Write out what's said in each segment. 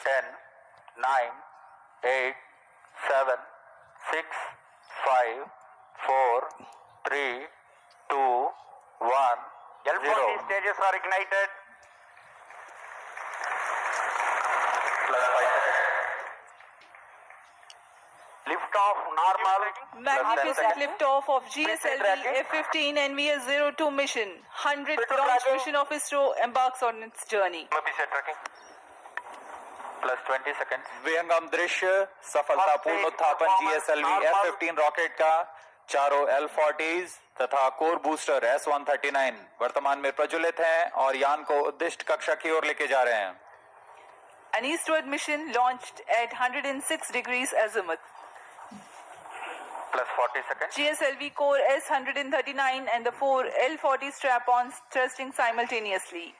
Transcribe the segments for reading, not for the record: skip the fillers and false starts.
10, 9, 8, 7, 6, 5, 4, 3, 2, 1, L40 stages are ignited. Plus 5 seconds. Lift off normal. Magnificent lift-off of GSLV F-15 NVS-02 mission. 100th launch mission of ISRO embarks on its journey. Plus 20 seconds. विहंगम दृश्य सफलतापूर्ण उत्थापन GSLV F-15 rocket का चारों L-40s तथा core booster S-139 वर्तमान में प्रज्वलित हैं और यान को उद्दिष्ट कक्षा की ओर लेके जा रहे हैं. An eastward mission launched at 106 degrees azimuth. Plus 40 seconds. GSLV core S-139 and the 4 L-40 strap-ons thrusting simultaneously.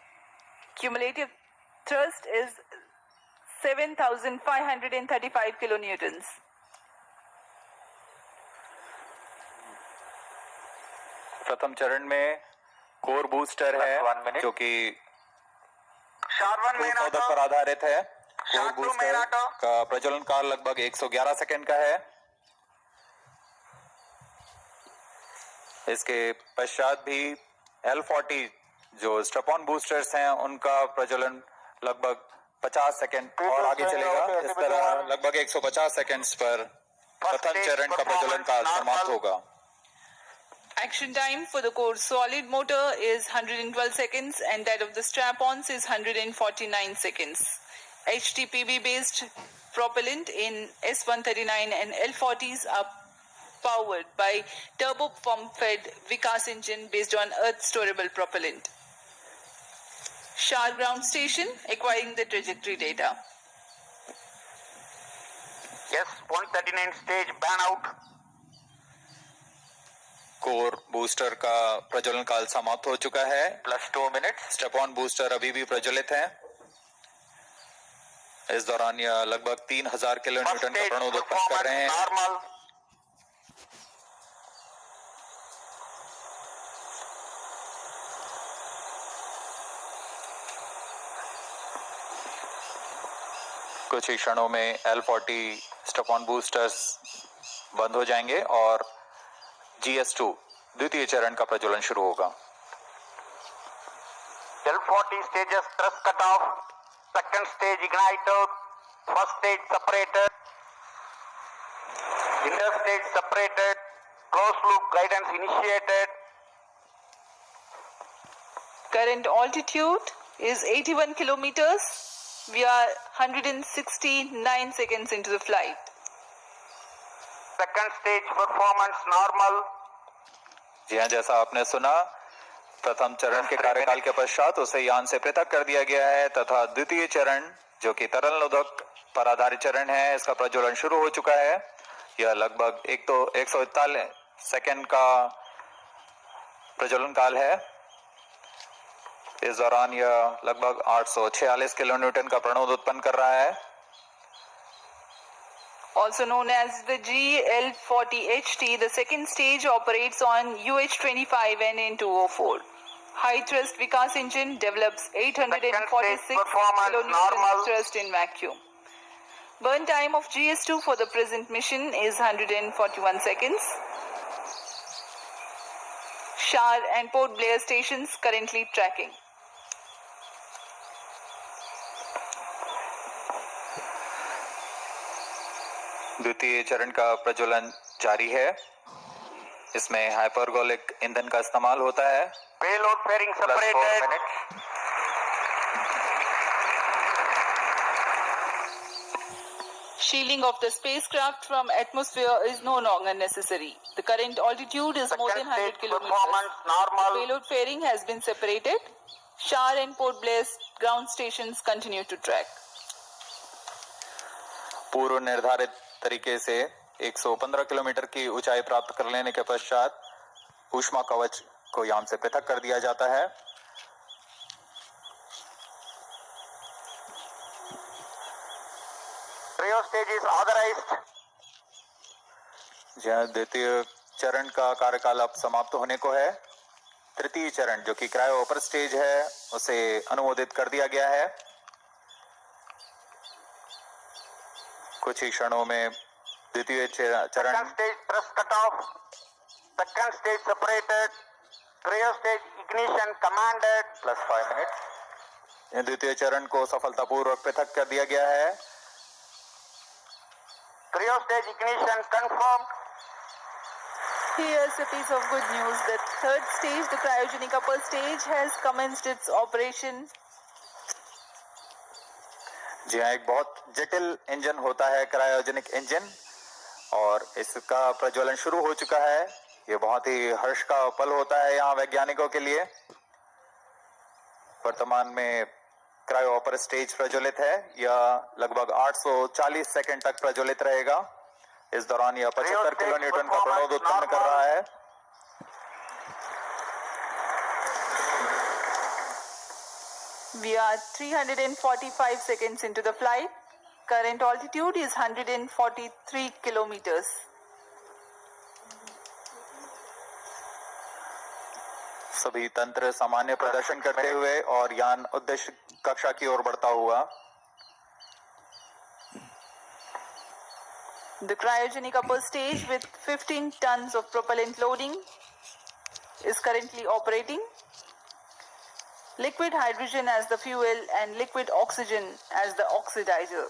Cumulative thrust is 7,535 kilonewtons. प्रथम चरण में कोर बूस्टर है जो कि नोदक पर आधारित है. कोर बूस्टर का प्रज्वलन काल लगभग 111 सेकंड का है. इसके पश्चात भी L-40 जो स्ट्रैप-ऑन बूस्टर्स हैं उनका प्रज्वलन लगभग 50 सेकंड और आगे चलेगा. इस तरह लगभग 150 सेकंड्स पर प्रथम चरण का प्रज्वलन काल समाप्त होगा. Action time for the core solid motor is 112 seconds and that of the strap-ons is 149 seconds. HTPB based propellant in S-139 and L-40s are powered by turbo pump fed Vikas engine based on earth storable propellant. Shar ground station acquiring the trajectory data. S-139 stage ban out. Core booster का प्रज्वलन काल समाप्त हो चुका है. Plus 2 minutes. Strap-on booster अभी भी प्रज्वलित है. इस दौरान यह लगभग 3000 किलोन्यूटन का प्रणोदक उत्पन्न कर रहे हैं. Normal. कुछ ही क्षणों में L-40 स्ट्रैप-ऑन बूस्टर्स बंद हो जाएंगे और GS2 द्वितीय चरण का प्रज्वलन शुरू होगा. L-40 stages thrust cut off. Second stage ignited. First stage separated. Inner stage separated. Closed loop guidance initiated. Current altitude is 81 kilometers. We are 169 seconds into the flight. Second stage performance normal. जी हाँ, जैसा आपने सुना, प्रथम चरण के कार्यकाल के पश्चात उसे यान से पृथक कर दिया गया है तथा द्वितीय चरण जो कि तरल नोदक पर आधारित चरण है इसका प्रज्वलन शुरू हो चुका है. यह लगभग 141 सेकंड का प्रज्वलन काल है. इस दौरान यह लगभग 846 किलोन्यूटन का प्रणोद उत्पन्न कर रहा है. Also known as the GL40HT, the second stage operates on UH-25 and N204. High thrust Vikas engine develops 846 kilonewtons thrust in vacuum. Burn time of GS2 for the present mission is 141 seconds. Shar and Port Blair stations currently tracking. द्वितीय चरण का प्रज्वलन जारी है. इसमें hypergolic ईंधन का इस्तेमाल होता है. Payload fairing separated. Shielding of the spacecraft from atmosphere is no longer necessary. The current altitude is more than 100 kilometers. Normal. Payload fairing has been separated. Shar and Port Blair ground stations continue to track. पूर्व निर्धारित तरीके से 115 kilometre की ऊंचाई प्राप्त कर लेने के पश्चात ऊष्मा कवच को यान से पृथक कर दिया जाता है. Trio stage is authorized. जहाँ द्वितीय चरण का कार्यकाल अब समाप्त होने को है. तृतीय चरण जो कि क्रायो अपर स्टेज है उसे अनुमोदित कर दिया गया है. कुछ ही क्षणों में द्वितीय चरण Second stage thrust cutoff. Second stage separated. Cryo stage ignition commanded. +5 minute. द्वितीय चरण को सफलतापूर्वक पृथक कर दिया गया है। Cryo stage ignition confirmed. Here's a piece of good news. The third stage, the cryogenic upper stage, has commenced its operation. जी हाँ, एक बहुत जटिल इंजन होता है क्रायोजेनिक इंजन, और इसका प्रज्वलन शुरू हो चुका है। ये बहुत ही हर्ष का पल होता है यहाँ वैज्ञानिकों के लिए। वर्तमान में क्रायो अपर स्टेज प्रज्वलित है। यह लगभग 840 सेकंड तक प्रज्वलित रहेगा। इस दौरान यह 75 किलो न्यूटन का प्रणोद उत्पन्न कर रहा है। We are 345 seconds into the flight. Current altitude is 143 kilometers. सभी तंत्र सामान्य प्रदर्शन करते हुए और यान उद्देश्य कक्षा की ओर बढ़ता हुआ। The cryogenic upper stage with 15 tons of propellant loading is currently operating. Liquid hydrogen as the fuel and liquid oxygen as the oxidizer.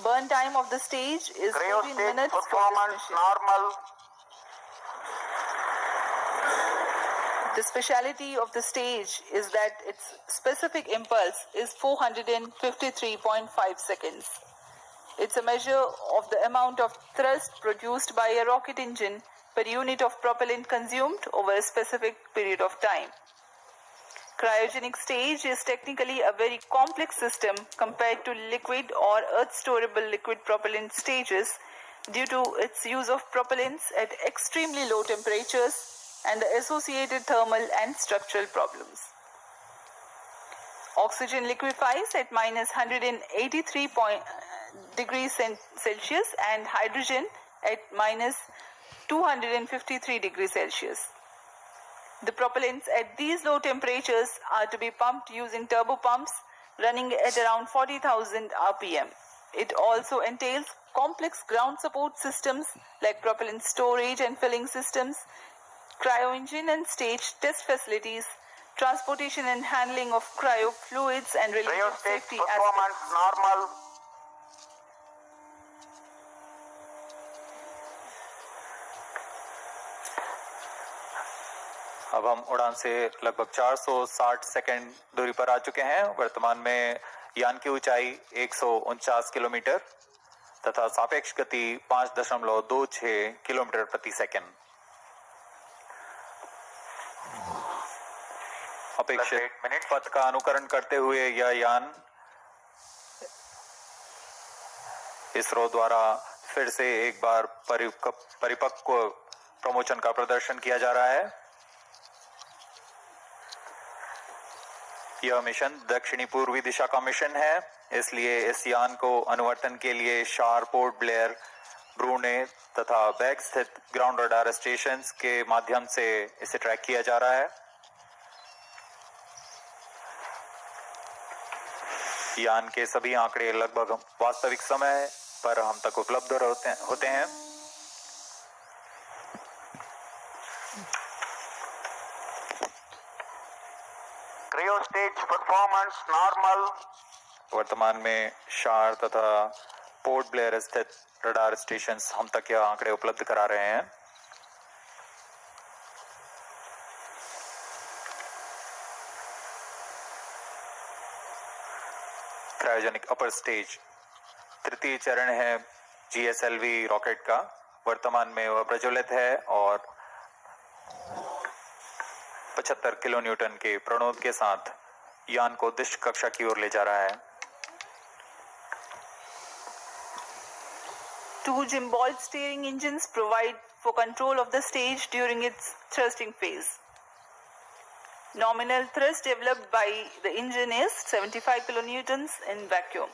Burn time of the stage is Cryo 14 stage minutes for this performance mission. normal. The speciality of the stage is that its specific impulse is 453.5 seconds. It's a measure of the amount of thrust produced by a rocket engine per unit of propellant consumed over a specific period of time. Cryogenic stage is technically a very complex system compared to liquid or earth-storable liquid propellant stages due to its use of propellants at extremely low temperatures and the associated thermal and structural problems. Oxygen liquefies at -183 degrees Celsius and hydrogen at -253 degrees Celsius. The propellants at these low temperatures are to be pumped using turbo pumps running at around 40,000 RPM. It also entails complex ground support systems like propellant storage and filling systems, cryo engine and stage test facilities, transportation and handling of cryo fluids and Cryo related stage safety performance aspects. normal. अब हम उड़ान से लगभग 460 second दूरी पर आ चुके हैं। वर्तमान में यान की ऊंचाई 149 किलोमीटर तथा सापेक्ष गति 5.26 किलोमीटर प्रति सेकंड। अपेक्षित पथ का अनुकरण करते हुए यह यान इसरो द्वारा फिर से एक बार परिपक्व प्रमोशन का प्रदर्शन किया जा रहा है। यह मिशन दक्षिणी पूर्वी दिशा का मिशन है, इसलिए इस यान को अनुवर्तन के लिए शार, पोर्ट ब्लेयर, ब्रूने तथा बैग स्थित ग्राउंड रडार स्टेशन के माध्यम से इसे ट्रैक किया जा रहा है। यान के सभी आंकड़े लगभग वास्तविक समय पर हम तक उपलब्ध होते हैं। Cryo stage performance normal. वर्तमान में शार तथा पोर्ट ब्लेयर स्थित रडार स्टेशन हम तक यह आंकड़े उपलब्ध करा रहे हैं। क्रायोजेनिक अपर स्टेज तृतीय चरण है GSLV रॉकेट का। वर्तमान में वह प्रज्वलित है और 75 किलो न्यूटन के प्रणोद के साथ यान को उद्दिष्ट कक्षा की ओर ले जा रहा है। Two Gimbald steering engines provide for control of the stage during its thrusting phase. Nominal thrust developed by the engine is 75 kilonewtons in vacuum.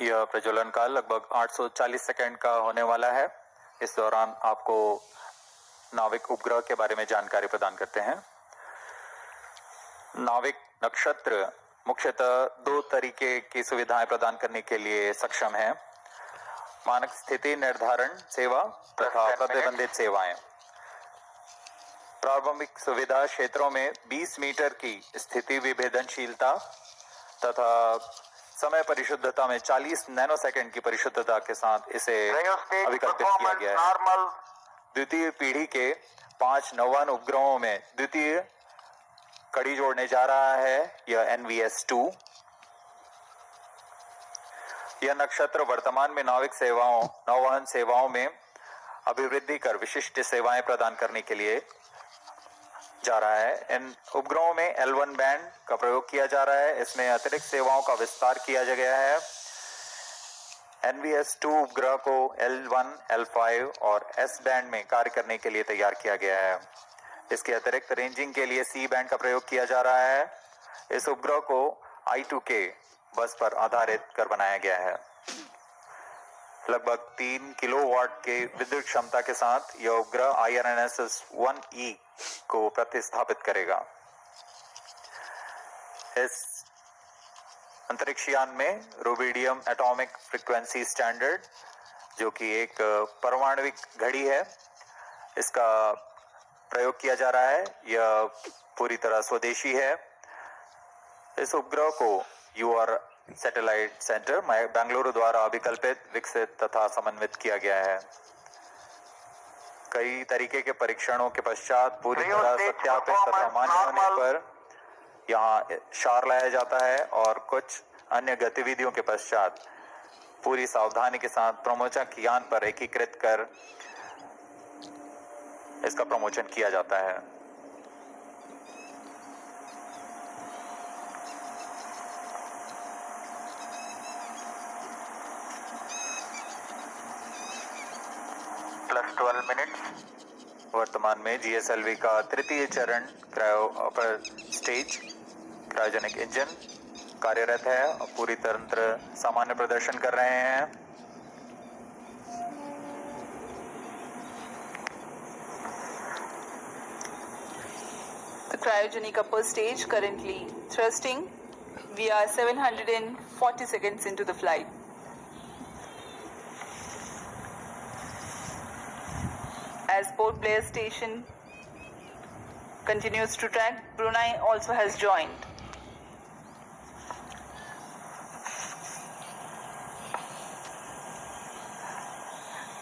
यह प्रज्वलन काल लगभग 840 सेकंड का होने वाला है। इस दौरान आपको नाविक उपग्रह के बारे में जानकारी प्रदान करते हैं। नाविक नक्षत्र मुख्यतः दो तरीके की सुविधाएं प्रदान करने के लिए सक्षम है: मानक स्थिति निर्धारण सेवा तथा प्रतिबंधित सेवाएं। प्रारंभिक सुविधा क्षेत्रों में 20 मीटर की स्थिति विभेदनशीलता तथा समय परिशुद्धता में 40 नैनोसेकंड की परिशुद्धता के साथ इसे अभिकल्पित किया गया है। द्वितीय पीढ़ी के 5 नौवन उपग्रहों में द्वितीय कड़ी जोड़ने जा रहा है यह NVS-2। यह नक्षत्र वर्तमान में नाविक सेवाओं नौवहन सेवाओं में अभिवृद्धि कर विशिष्ट सेवाएं प्रदान करने के लिए जा रहा है। इन उपग्रहों में L1 बैंड का प्रयोग किया जा रहा है। इसमें अतिरिक्त सेवाओं का विस्तार किया गया है। NVS-2 उपग्रह को L1, L5 और S बैंड में कार्य करने के लिए तैयार किया गया है। इसके अतिरिक्त रेंजिंग के लिए C बैंड का प्रयोग किया जा रहा है। इस उपग्रह को I2K बस पर आधारित कर बनाया गया है। लगभग 3 किलोवाट के विद्युत क्षमता के साथ यह उपग्रह IRNSS-1E को प्रतिस्थापित करेगा। इस अंतरिक्ष यान में रुबिडियम एटॉमिक फ्रीक्वेंसी स्टैंडर्ड, जो कि एक परमाणविक घड़ी है, इसका प्रयोग किया जा रहा है। यह पूरी तरह स्वदेशी है। इस उपग्रह को UR सैटेलाइट सेंटर बेंगलुरु द्वारा अभिकल्पित, विकसित तथा समन्वित किया गया है। कई तरीके के परीक्षणों के पश्चात पूरी तरह सत्यापित तथा मान्य होने पर यहाँ शार लाया जाता है और कुछ अन्य गतिविधियों के पश्चात पूरी सावधानी के साथ प्रमोचक यान पर एकीकृत कर इसका प्रमोशन किया जाता है। +12 मिनट्स। वर्तमान में GSLV का तृतीय चरण cryo upper stage cryogenic engine कार्यरत है और पूरी तंत्र सामान्य प्रदर्शन कर रहे हैं। The cryogenic upper stage currently thrusting. We are 740 seconds into the flight. As Port Blair station continues to track, Brunei also has joined.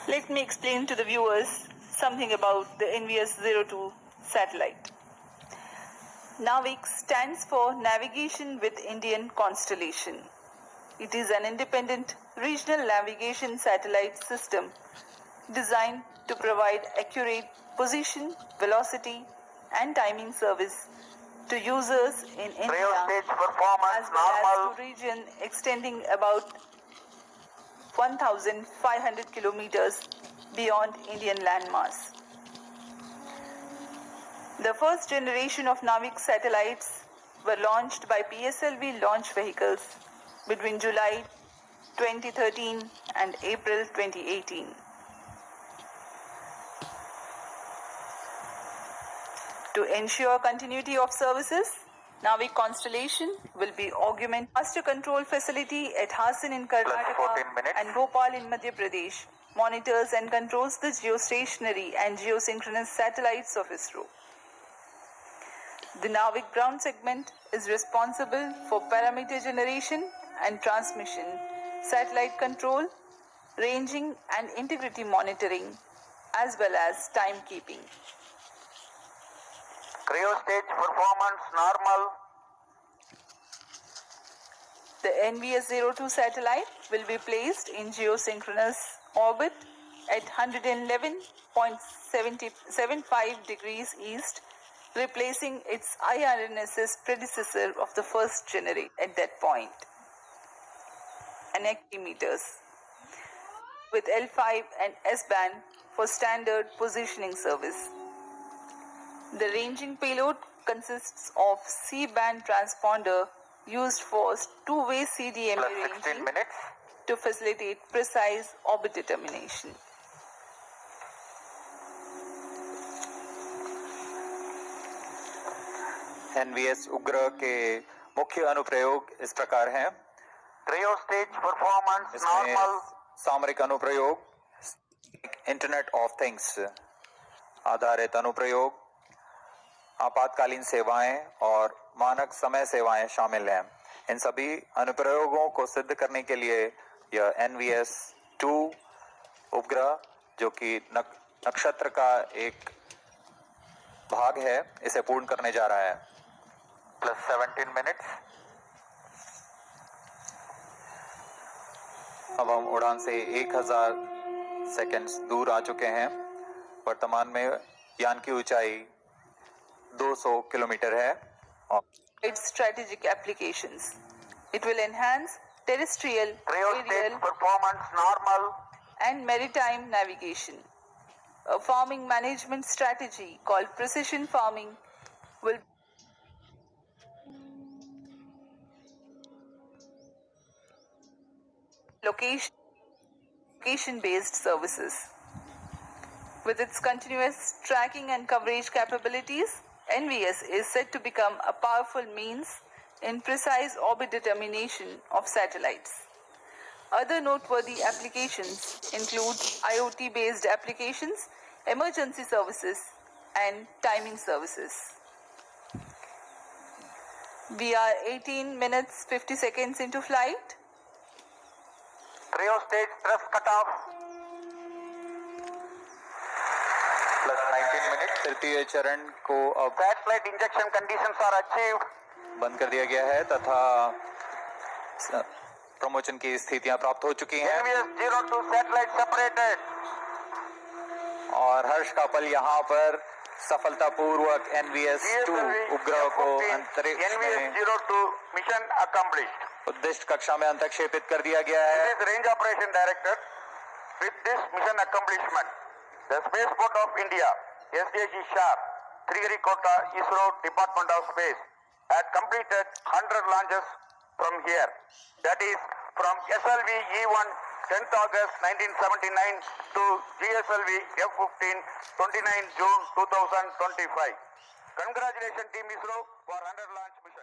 Let me explain to the viewers something about the NVS-02 satellite. NAVIC stands for Navigation with Indian Constellation. It is an independent regional navigation satellite system designed to provide accurate position, velocity, and timing service to users in India as well as to region extending about 1,500 kilometers beyond Indian landmass. The first generation of NAVIC satellites were launched by PSLV launch vehicles between July 2013 and April 2018. To ensure continuity of services, NAVIC Constellation will be augmented. Master control facility at Hassan in Karnataka and Bhopal in Madhya Pradesh monitors and controls the geostationary and geosynchronous satellites of ISRO. The NAVIC ground segment is responsible for parameter generation and transmission, satellite control, ranging and integrity monitoring, as well as timekeeping. Cryo stage performance normal. The NVS-02 satellite will be placed in geosynchronous orbit at 111.75 degrees east, replacing its IRNSS predecessor of the first generation at that point, and meters, with L5 and S band for standard positioning service. The ranging payload consists of C-band transponder used for two-way CDMA ranging to facilitate precise orbit determination. NVS उपग्रह के मुख्य अनुप्रयोग इस प्रकार हैं। Cryo stage performance इसमें normal. सामरिक अनुप्रयोग, इंटरनेट ऑफ थिंग्स आधारित अनुप्रयोग, आपातकालीन सेवाएं और मानक समय सेवाएं शामिल हैं। इन सभी अनुप्रयोगों को सिद्ध करने के लिए यह NVS-2 उपग्रह, जो कि नक्षत्र का एक भाग है, इसे पूर्ण करने जा रहा है। Plus 17 minutes. अब हम उड़ान से 1000 सेकंड्स दूर आ चुके हैं। वर्तमान में यान की ऊंचाई 200 किलोमीटर है और Its strategic applications. It will enhance terrestrial, Cryo stage aerial, performance normal. and maritime navigation. A farming management strategy called precision farming will location-based services. With its continuous tracking and coverage capabilities, NVS is set to become a powerful means in precise orbit determination of satellites. Other noteworthy applications include IoT-based applications, emergency services, and timing services. We are 18 minutes 50 seconds into flight. Cryo stage thrust cutoff. Plus 19 minutes. तृतीय चरण को अब Satellite injection conditions are achieved. बंद कर दिया गया है तथा प्रमोशन की स्थितियां प्राप्त हो चुकी हैं NVS-02 satellite separated. और हर्ष का पल यहाँ पर सफलतापूर्वक NVS-2 उपग्रह को अंतरिक्ष में NVS-02 mission accomplished. उद्दिष्ट कक्षा में अंतक्षेपित कर दिया गया है। This is Range Operation Director. With this mission accomplishment, the Spaceport of India, SDG SHARP, Sriharikota, ISRO, Department of Space, had completed 100 launches from here. That is from SLV E1 10th August 1979 to GSLV F-15 29 June 2025. Congratulations Team ISRO for 100 launch mission.